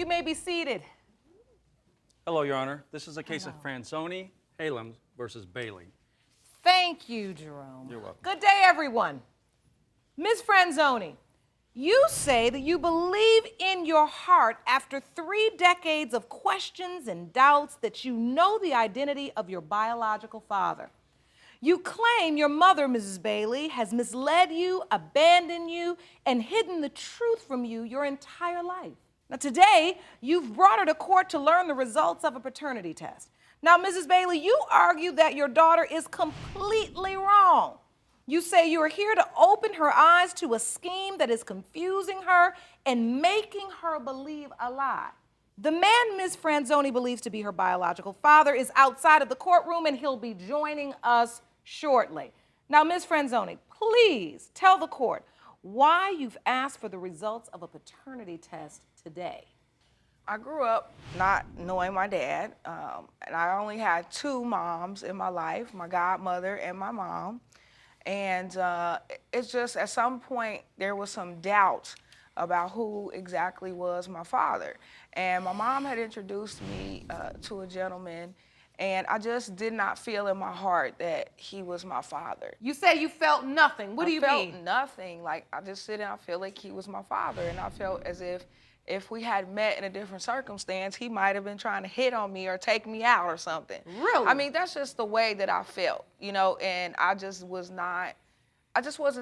You may be seated. Hello, Your Honor. This is a case of Franzoni, Hallums versus Bailey. Thank you, Jerome. You're welcome. Good day, everyone. Ms. Franzoni, you say that you believe in your heart after 3 decades of questions and doubts that you know the identity of your biological father. You claim your mother, Mrs. Bailey, has misled you, abandoned you, and hidden the truth from you your entire life. Now, today, you've brought her to court to learn the results of a paternity test. Now, Mrs. Bailey, you argue that your daughter is completely wrong. You say you are here to open her eyes to a scheme that is confusing her and making her believe a lie. The man Ms. Franzoni believes to be her biological father is outside of the courtroom, and he'll be joining us shortly. Now, Ms. Franzoni, please tell the court why you've asked for the results of a paternity test today. I grew up not knowing my dad, and I only had 2 moms in my life, my godmother and my mom. And it's just at some point there was some doubt about who exactly was my father. And my mom had introduced me to a gentleman, and I just did not feel in my heart that he was my father. You say you felt nothing. What do you mean? I felt nothing. Like, I just sit and I feel like he was my father, and I felt as if we had met in a different circumstance, he might have been trying to hit on me or take me out or something. Really? I mean, that's just the way that I felt, you know, and I just wasn't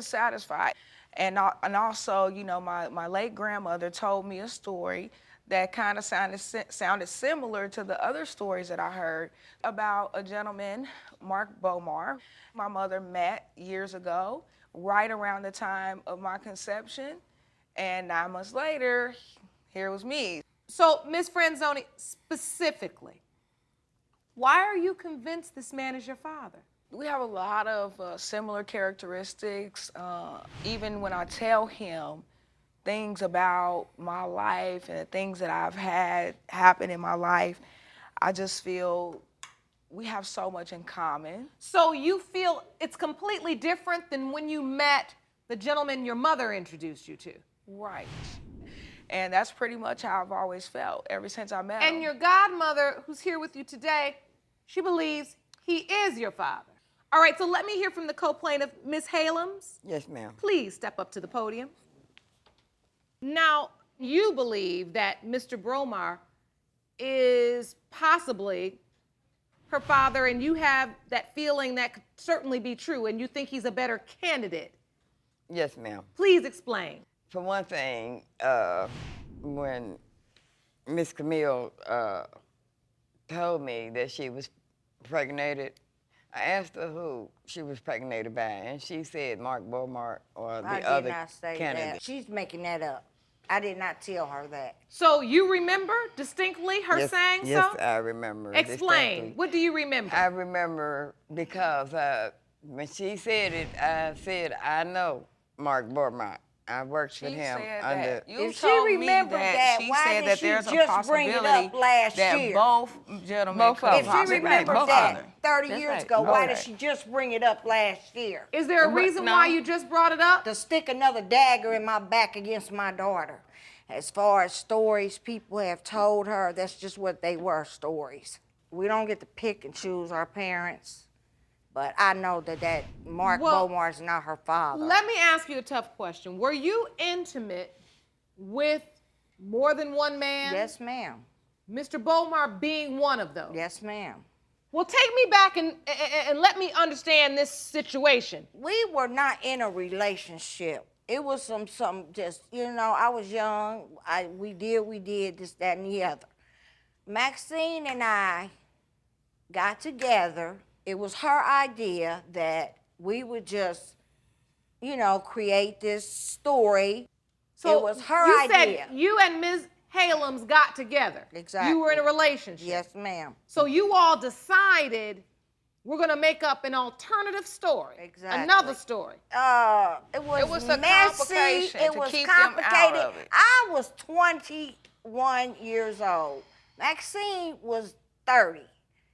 satisfied. And also, you know, my late grandmother told me a story that kind of sounded similar to the other stories that I heard about a gentleman, Mark Bomar. My mother met years ago, right around the time of my conception, and 9 months later, here was me. So, Ms. Franzoni, specifically, why are you convinced this man is your father? We have a lot of similar characteristics. Even when I tell him things about my life and the things that I've had happen in my life, I just feel we have so much in common. So you feel it's completely different than when you met the gentleman your mother introduced you to? Right. And that's pretty much how I've always felt ever since I met him. And your godmother, who's here with you today, she believes he is your father. All right, so let me hear from the co-plaintiff, Ms. Hallums. Yes, ma'am. Please step up to the podium. Now, you believe that Mr. Bromar is possibly her father, and you have that feeling that could certainly be true, and you think he's a better candidate. Yes, ma'am. Please explain. For one thing, when Miss Camille told me that she was pregnated, I asked her who she was pregnated by, and she said Mark Beaumont or the other I did not say candidate. that. She's making that up. I did not tell her that. So you remember distinctly her saying yes, so? I remember. Explain. distinctly. What do you remember? I remember because when she said it, I said, I know Mark Beaumont. I worked with him under. You If she told me remembered that, she why said did that she there's a just bring it possibility up last that year? both gentlemen Both could of If them. she possibly remembered both that of them. 30 That's years right. ago, why Okay. did she just bring it up last year? Is there a reason No. why you just brought it up? To stick another dagger in my back against my daughter. As far as stories people have told her, that's just what they were, stories. We don't get to pick and choose our parents, but I know that Mark Beaumont is not her father. Let me ask you a tough question. Were you intimate with more than one man? Yes, ma'am. Mr. Beaumont being one of those? Yes, ma'am. Well, take me back and let me understand this situation. We were not in a relationship. It was some just, you know, I was young. We did this, that, and the other. Maxine and I got together. It was her idea that we would just, you know, create this story. So it was her you idea. said you and Ms. Hallums got together. Exactly. You were in a relationship. Yes, ma'am. So you all decided we're going to make up an alternative story. Exactly. Another story. It was a messy. complication It to was keep them out complicated. of it. I was 21 years old. Maxine was 30.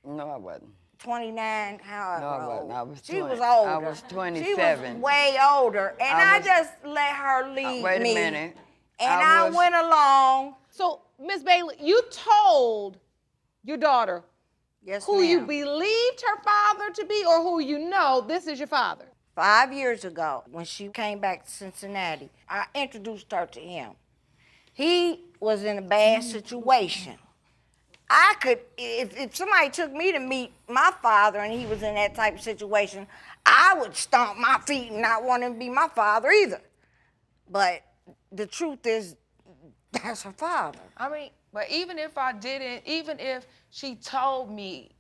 No, I wasn't. 29, however No, I wasn't. old. I was She 20. was older. I was She 27. was way older, and I just let her lead Wait me. a minute. And I went along. So, Miss Bailey, you told your daughter Yes, who you ma'am. believed her father to be or who you know this is your father? 5 years ago, when she came back to Cincinnati, I introduced her to him. He was in a bad situation. I could, if somebody took me to meet my father and he was in that type of situation, I would stomp my feet and not want him to be my father either. But the truth is, that's her father. I mean, but even if I didn't, even if she told me,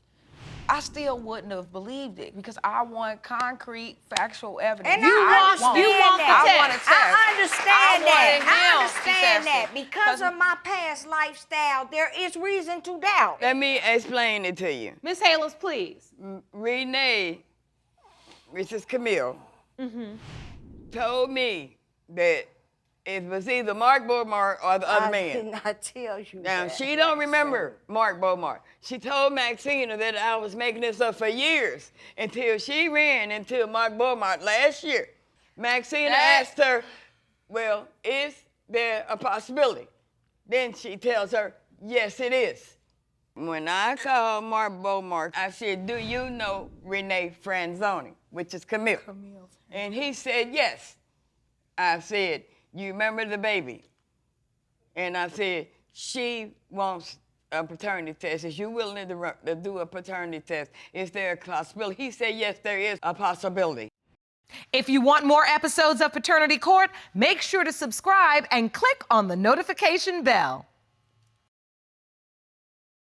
I still wouldn't have believed it because I want concrete, factual evidence. And I understand that. I want a test. I understand that. I I understand that. Because of my past lifestyle, there is reason to doubt. Let me explain it to you. Miss Hallums, please. Renee, which is Camille, told me that it was either Mark Beaumont or the other I man. did not tell you Now, that. she don't remember Mark Beaumont. She told Maxina that I was making this up for years until she ran into Mark Beaumont last year. Maxina asked her, well, is there a possibility? Then she tells her, yes, it is. When I called Mark Beaumont, I said, do you know Renee Franzoni, which is Camille? And he said, yes. I said, you remember the baby? And I said, she wants a paternity test. Is you willing to do a paternity test? Is there a possibility? He said, yes, there is a possibility. If you want more episodes of Paternity Court, make sure to subscribe and click on the notification bell.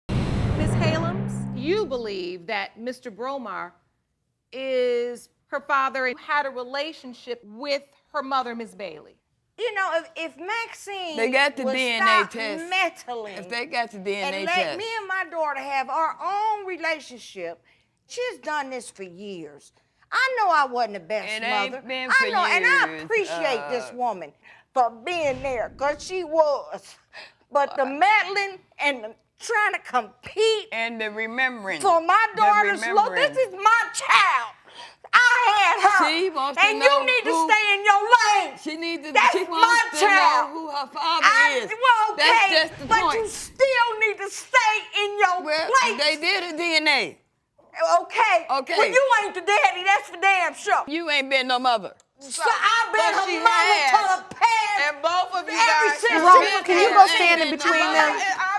Miss Hallums, you believe that Mr. Bromar is her father and had a relationship with her mother, Miss Bailey. You know, if Maxine They got the would DNA stop test. meddling If they got the DNA and test. let me and my daughter have our own relationship, she's done this for years. I know I wasn't the best It ain't mother. been I for know, and I years, appreciate this woman for being there, because she was. But the meddling and the trying to compete And the remembering. for my The daughter's look, this remembering. is my child. I had her. She wants to and know you need who- to stay in your lane. She needs to. That's She my wants to child. know who her father is. Well, okay, That's just the but point. you still need to stay in your Well, place. they did a DNA. Okay. Okay. Well, you ain't the daddy, that's for damn sure. You ain't been no mother. So I've been But her she mother has. to the past. And both of you Ever guys. since Rose, you can you came go in. stand in between them?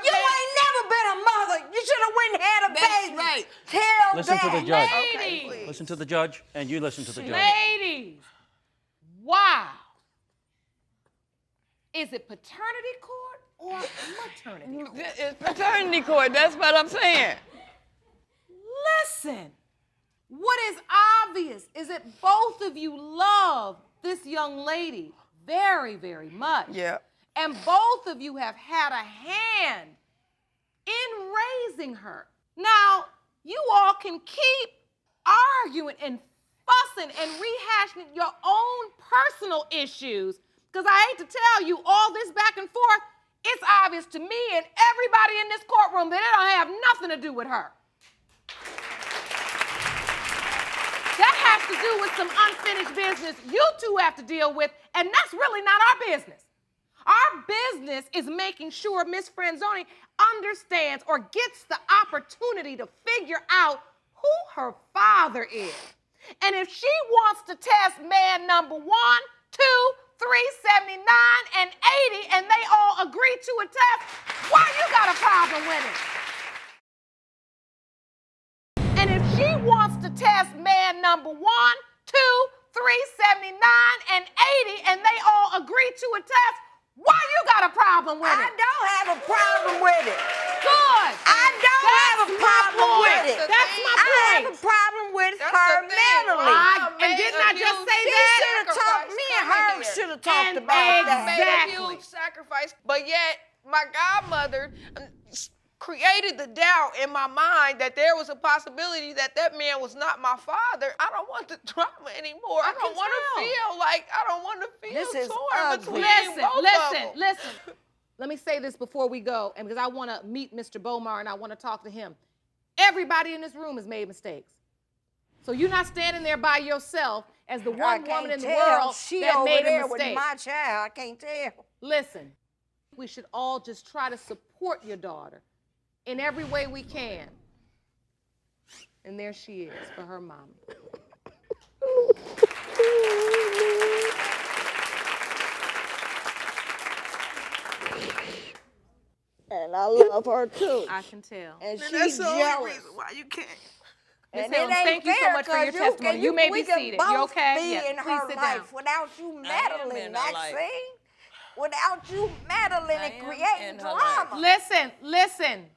You ain't never been a mother. You should have went and had a That's baby. right. Tell Listen to that. the judge. Ladies, Listen to the judge, and you listen to the judge. ladies, wow. Is it paternity court or maternity court? It's paternity court. That's what I'm saying. Listen, what is obvious is that both of you love this young lady very, very much. Yeah. And both of you have had a hand in raising her. Now, you all can keep arguing and fussing and rehashing your own personal issues, because I hate to tell you, all this back and forth, it's obvious to me and everybody in this courtroom that it don't have nothing to do with her. That has to do with some unfinished business you two have to deal with, and that's really not our business. Our business is making sure Miss Franzoni understands or gets the opportunity to figure out who her father is. And if she wants to test man number 1, 2, 3, 79, and 80, and they all agree to a test, why you got a problem with it? And if she wants to test man number 1, 2, 3, 79, and 80, and they all agree to a test, why you got a problem with it? I don't have a problem with it. Good. I don't have a problem with it. That's my I point. have a problem with That's her the thing, mentally. right? And didn't I just say She that? should have talked, me and her should have talked And about that. made exactly. a huge sacrifice, but yet my godmother created the doubt in my mind that there was a possibility that that man was not my father. I don't want the drama anymore. I don't want to feel like I don't want to feel This is torn ugly. between both of them. Listen. Let me say this before we go, and because I want to meet Mr. Bomar and I want to talk to him. Everybody in this room has made mistakes. So you're not standing there by yourself as the I one can't woman in the tell. world She that over made a there with mistake. my child. I can't tell. Listen, we should all just try to support your daughter in every way we can. And there she is for her mommy. And I love her too. I can tell. And And she's that's the only jealous. reason why you can't. Ms. And Hallums, it ain't thank you so fair much for your 'cause testimony. You may we be can seated. both You okay? be Yeah, in please her sit life down. without you in meddling, her life. Maxine. Without you meddling I and am creating in her life. drama. Listen.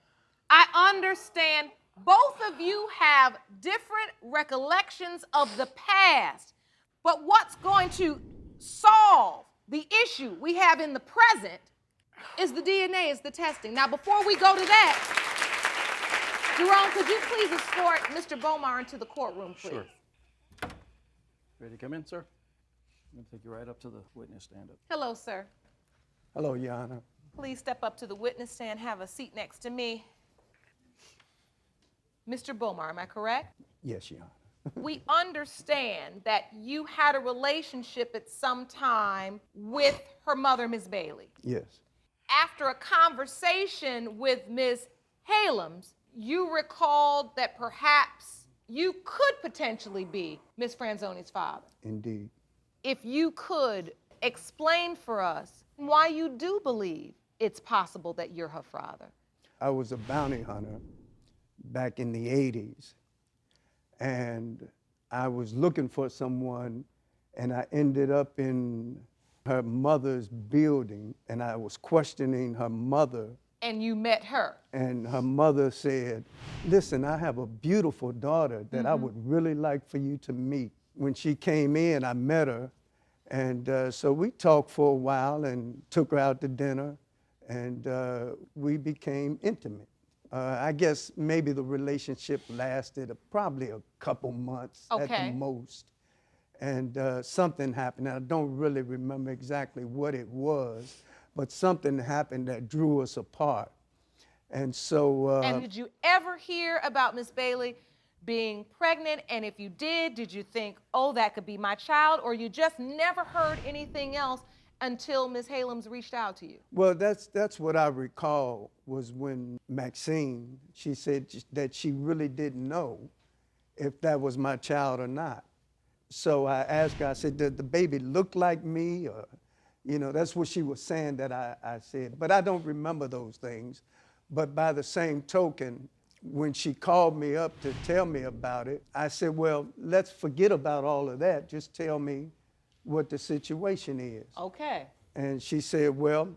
I understand both of you have different recollections of the past, but what's going to solve the issue we have in the present is the DNA, is the testing. Now, before we go to that, Jerome, could you please escort Mr. Bomar into the courtroom, please? Sure. Ready to come in, sir? I'm going to take you right up to the witness stand up. Hello, sir. Hello, Your Honor. Please step up to the witness stand, have a seat next to me. Mr. Bomar, am I correct? Yes, Your Honor. We understand that you had a relationship at some time with her mother, Ms. Bailey. Yes. After a conversation with Ms. Hallums, you recalled that perhaps you could potentially be Ms. Franzoni's father. Indeed. If you could explain for us why you do believe it's possible that you're her father. I was a bounty hunter back in the 80s, and I was looking for someone, and I ended up in her mother's building, and I was questioning her mother, And you met her. and her mother said, listen, I have a beautiful daughter that I would really like for you to meet. When she came in, I met her, and so we talked for a while and took her out to dinner, and we became intimate. I guess maybe the relationship lasted probably a couple months at Okay. the most. And something happened. I don't really remember exactly what it was, but something happened that drew us apart. And so, And did you ever hear about Miss Bailey being pregnant? And if you did you think, oh, that could be my child? Or you just never heard anything else until Ms. Hallums reached out to you? well, that's what I recall was when Maxine, she said that she really didn't know if that was my child or not. So I asked her, I said, did the baby look like me? Or, you know, that's what she was saying that I said. But I don't remember those things. But by the same token, when she called me up to tell me about it, I said, well, let's forget about all of that. Just tell me what the situation is. Okay. And she said, well,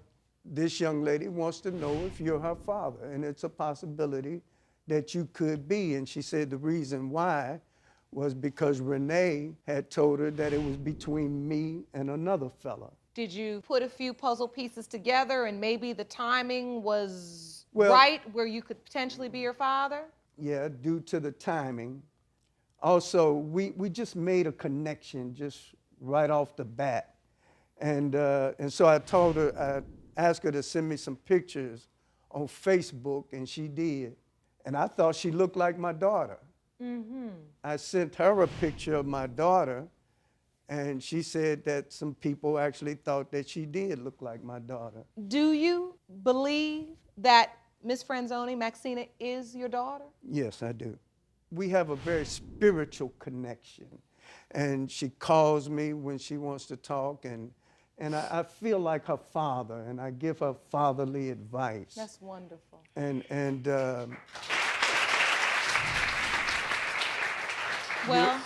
this young lady wants to know if you're her father, and it's a possibility that you could be. And she said the reason why was because Renee had told her that it was between me and another fella. Did you put a few puzzle pieces together and maybe the timing was Well- right where you could potentially be your father? Yeah, due to the timing. Also, we just made a connection just right off the bat. And so I told her, I asked her to send me some pictures on Facebook, and she did. And I thought she looked like my daughter. I sent her a picture of my daughter, and she said that some people actually thought that she did look like my daughter. Do you believe that Miss Franzoni, Maxina, is your daughter? Yes, I do. We have a very spiritual connection. And she calls me when she wants to talk, and I feel like her father, and I give her fatherly advice. That's wonderful. Well,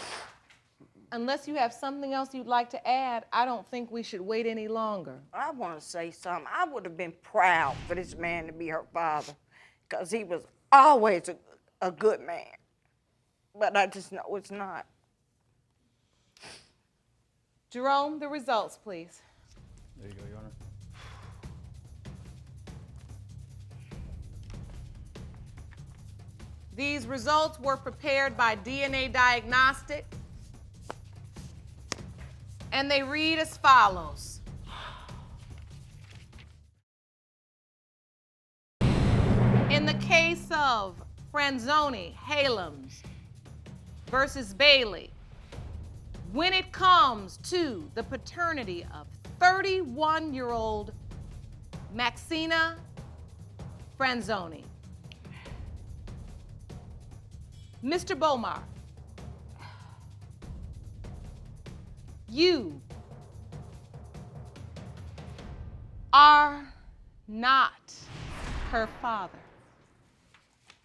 unless you have something else you'd like to add, I don't think we should wait any longer. I want to say something. I would have been proud for this man to be her father because he was always a good man. But I just know it's not. Jerome, the results, please. There you go, Your Honor. These results were prepared by DNA Diagnostic, and they read as follows. In the case of Franzoni, Hallums, versus Bailey when it comes to the paternity of 31-year-old Maxina Franzoni. Mr. Bomar, you are not her father.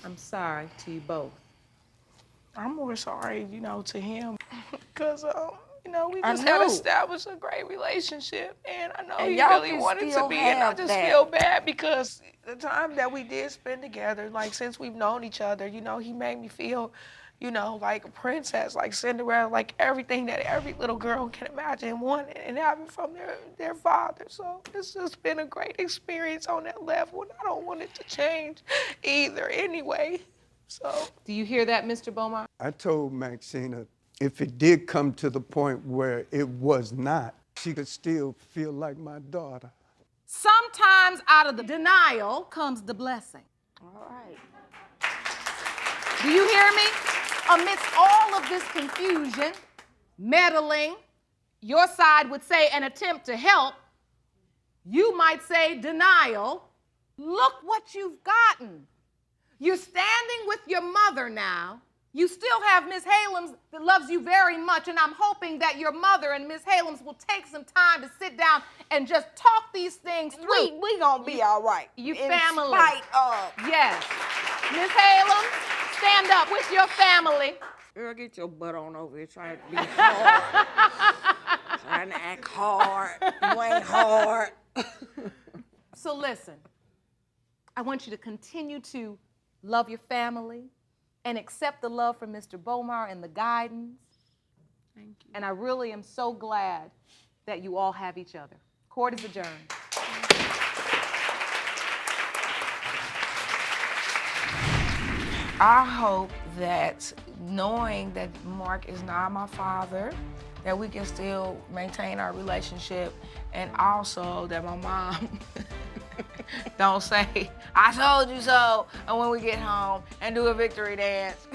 I'm sorry to you both. I'm more sorry, you know, to him, because you know, we I just had know. established a great relationship, and I know And he y'all really can wanted to still be, and I have just that. feel bad because the time that we did spend together, like since we've known each other, you know, he made me feel, you know, like a princess, like Cinderella, like everything that every little girl can imagine wanting and having from their father. So it's just been a great experience on that level, and I don't want it to change either anyway. So. Do you hear that, Mr. Bomar? I told Maxina if it did come to the point where it was not, she could still feel like my daughter. Sometimes out of the denial comes the blessing. All right. Do you hear me? Amidst all of this confusion, meddling, your side would say an attempt to help. You might say denial. Look what you've gotten. You're standing with your mother now. You still have Miss Hallums that loves you very much, and I'm hoping that your mother and Miss Hallums will take some time to sit down and just talk these things through. We gonna be all right. You in family. spite of. Yes. Miss Hallums, stand up with your family. Girl, get your butt on over here trying to be hard. Trying to act hard. You ain't hard. So listen, I want you to continue to love your family and accept the love from Mr. Bomar and the guidance. Thank you. And I really am so glad that you all have each other. Court is adjourned. I hope that knowing that Mark is not my father, that we can still maintain our relationship, and also that my mom don't say, "I told you so," and when we get home and do a victory dance.